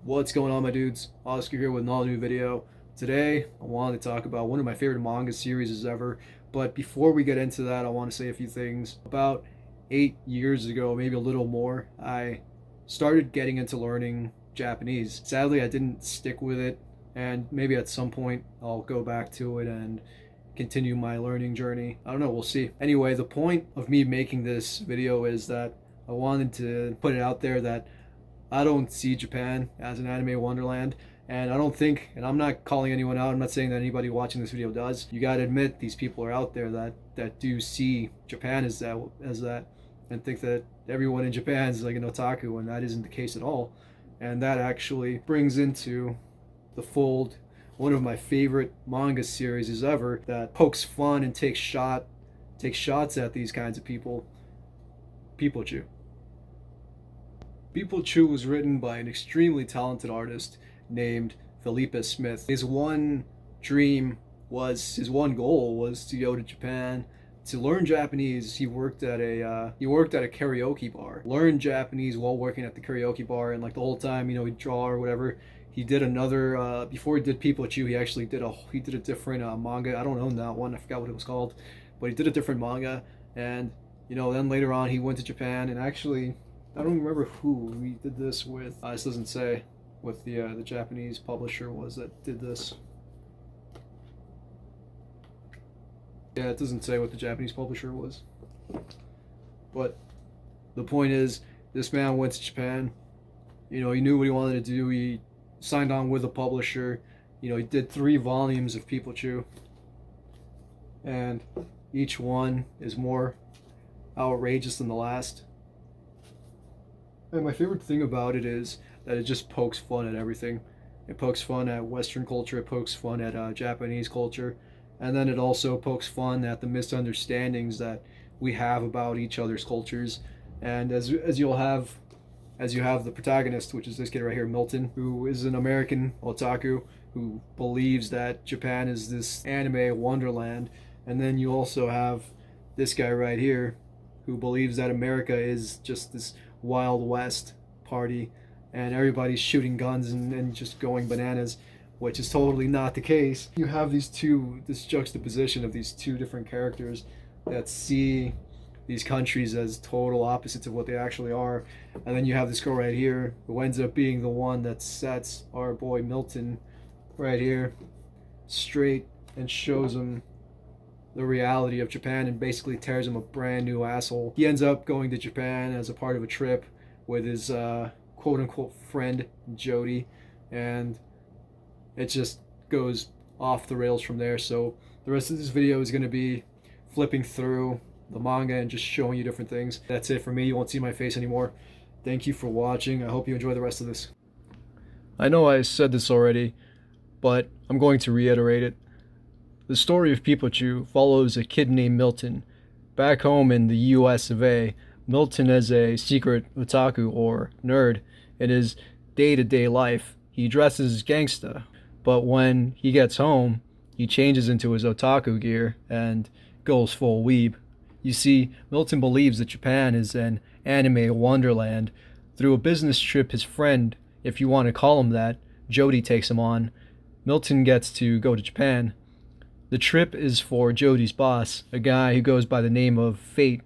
What's going on, my dudes? Oscar here with another new video. Today, I wanted to talk about one of my favorite manga series ever. But before we get into that, I want to say a few things. About 8 years ago, maybe a little more, I started getting into learning Japanese. Sadly, I didn't stick with it, and maybe at some point I'll go back to it and continue my learning journey. I don't know, we'll see. Anyway, the point of me making this video is that I wanted to put it out there that I don't see Japan as an anime wonderland, and I don't think, and I'm not calling anyone out, I'm not saying that anybody watching this video does. You gotta admit these people are out there that do see Japan as that, and think that everyone in Japan is like an otaku, and that isn't the case at all. And that actually brings into the fold one of my favorite manga series ever that pokes fun and takes shots at these kinds of people. Peepo Choo. Peepo Choo was written by an extremely talented artist named Felipe Smith. His one goal was to go to Japan to learn Japanese. He worked at a karaoke bar, learned Japanese while working at the karaoke bar, and like the whole time, he'd draw or whatever. He did another before he did Peepo Choo. He actually did a different manga. I don't own that one. I forgot what it was called, but he did a different manga. And then later on, he went to Japan and actually, I don't remember who we did this with. This doesn't say what the Japanese publisher was that did this. Yeah, it doesn't say what the Japanese publisher was. But the point is, this man went to Japan. He knew what he wanted to do. He signed on with a publisher. He did 3 volumes of Peepo Choo, and each one is more outrageous than the last. And my favorite thing about it is that it just pokes fun at everything. It pokes fun at Western culture, it pokes fun at Japanese culture, and then it also pokes fun at the misunderstandings that we have about each other's cultures. And as you have the protagonist, which is this kid right here, Milton, who is an American otaku who believes that Japan is this anime wonderland, and then you also have this guy right here who believes that America is just this Wild West party and everybody's shooting guns and just going bananas, which is totally not the case. You have this juxtaposition of these two different characters that see these countries as total opposites of what they actually are. And then you have this girl right here who ends up being the one that sets our boy Milton right here straight and shows him the reality of Japan and basically tears him a brand new asshole. He ends up going to Japan as a part of a trip with his quote unquote friend Jody, and it just goes off the rails from there. So the rest of this video is going to be flipping through the manga and just showing you different things. That's it for me. You won't see my face anymore. Thank you for watching. I hope you enjoy the rest of this. I know I said this already, but I'm going to reiterate it. The story of Peepo Choo follows a kid named Milton. Back home in the US of A, Milton is a secret otaku or nerd. In his day-to-day life, he dresses gangsta, but when he gets home, he changes into his otaku gear and goes full weeb. You see, Milton believes that Japan is an anime wonderland. Through a business trip his friend, if you want to call him that, Jody takes him on, Milton gets to go to Japan. The trip is for Jody's boss, a guy who goes by the name of Fate.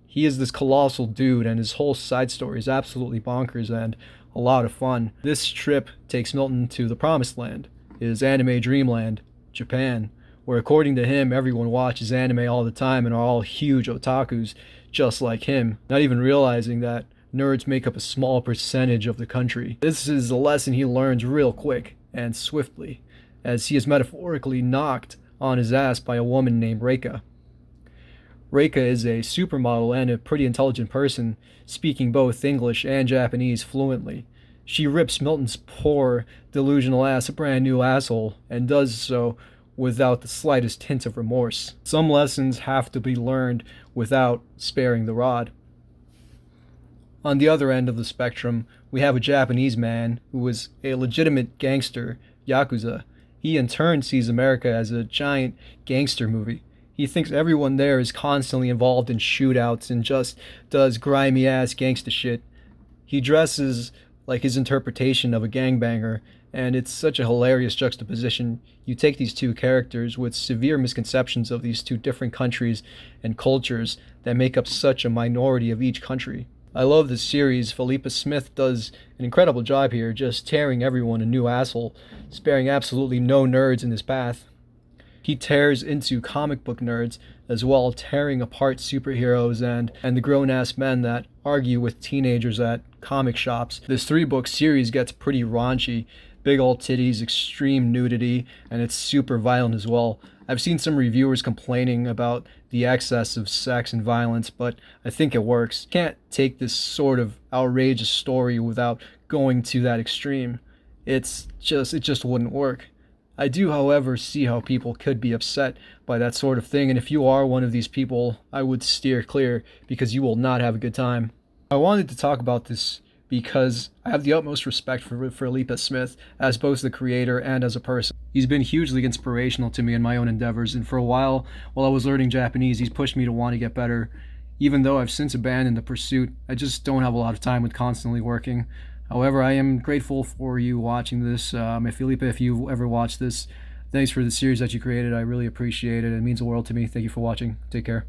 He is this colossal dude, and his whole side story is absolutely bonkers and a lot of fun. This trip takes Milton to the promised land, his anime dreamland, Japan, where according to him, everyone watches anime all the time and are all huge otakus just like him, not even realizing that nerds make up a small percentage of the country. This is a lesson he learns real quick and swiftly, as he is metaphorically knocked on his ass by a woman named Reika. Reika is a supermodel and a pretty intelligent person, speaking both English and Japanese fluently. She rips Milton's poor, delusional ass a brand new asshole, and does so without the slightest hint of remorse. Some lessons have to be learned without sparing the rod. On the other end of the spectrum, we have a Japanese man who is a legitimate gangster, Yakuza. He in turn sees America as a giant gangster movie. He thinks everyone there is constantly involved in shootouts and just does grimy ass gangsta shit. He dresses like his interpretation of a gangbanger, and it's such a hilarious juxtaposition. You take these two characters with severe misconceptions of these two different countries and cultures that make up such a minority of each country. I love this series. Felipe Smith does an incredible job here, just tearing everyone a new asshole, sparing absolutely no nerds in his path. He tears into comic book nerds as well, tearing apart superheroes and the grown-ass men that argue with teenagers at comic shops. This 3-book series gets pretty raunchy. Big old titties, extreme nudity, and it's super violent as well. I've seen some reviewers complaining about the excess of sex and violence, but I think it works. Can't take this sort of outrageous story without going to that extreme. It just wouldn't work. I do, however, see how people could be upset by that sort of thing, and if you are one of these people, I would steer clear because you will not have a good time. I wanted to talk about this because I have the utmost respect for Felipe Smith as both the creator and as a person. He's been hugely inspirational to me in my own endeavors, and for a while I was learning Japanese, he's pushed me to want to get better. Even though I've since abandoned the pursuit, I just don't have a lot of time with constantly working. However, I am grateful for you watching this. Felipe, if you ever watch this, thanks for the series that you created. I really appreciate it. It means the world to me. Thank you for watching. Take care.